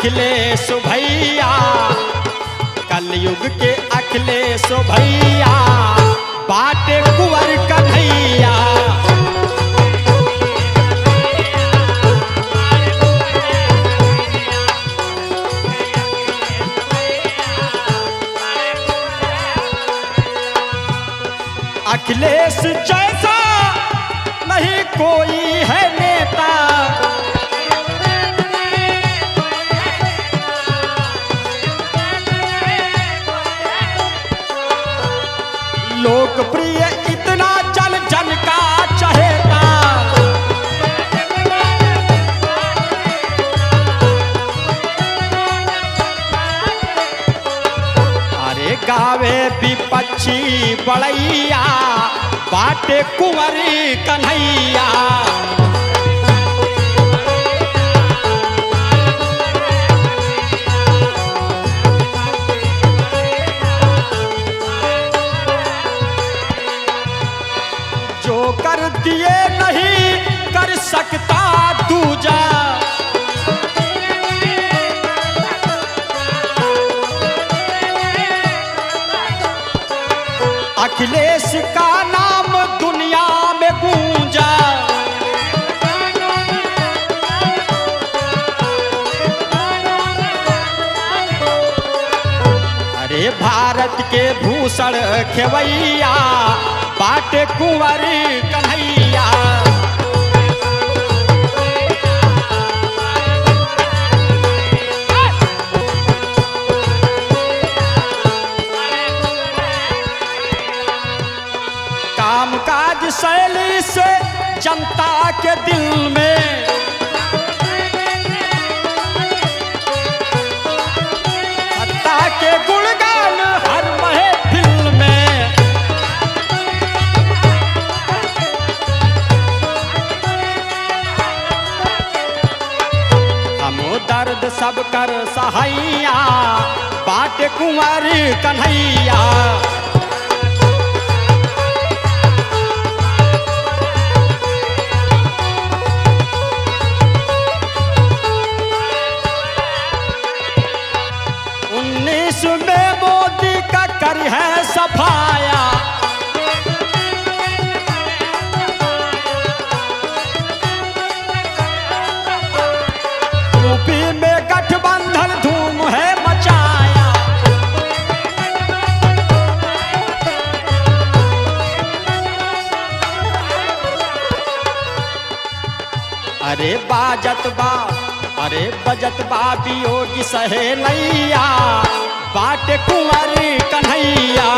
अखिलेश भैया, कलयुग के अखिलेश भैया, बाटे कुंवर कन्हैया। अखिलेश जैसा नहीं कोई है नेता, लोकप्रिय इतना जन जन का चहेता। अरे गावे विपक्षी बड़ैया, बाटे कुंवर कन्हैया। जो कर दिए नहीं कर सकता दूजा, अखिलेश का नाम दुनिया में गूंजा। अरे भारत के भूषण खेवैया, बाटे कुंवर कन्हैया। कामकाज शैली से जनता के दिल में, सत्ता के गुणगान हर महफिल में। हमो दर्द सब कर सहाइया, बाटे कुंवर कन्हैया। 19 में मोदी का कर है सफाया, यूपी में गठबंधन धूम है मचाया। अरे बाजत बा, अरे बजत बा वियोगी सहे नैया, बाटे कुंवर कन्हैया।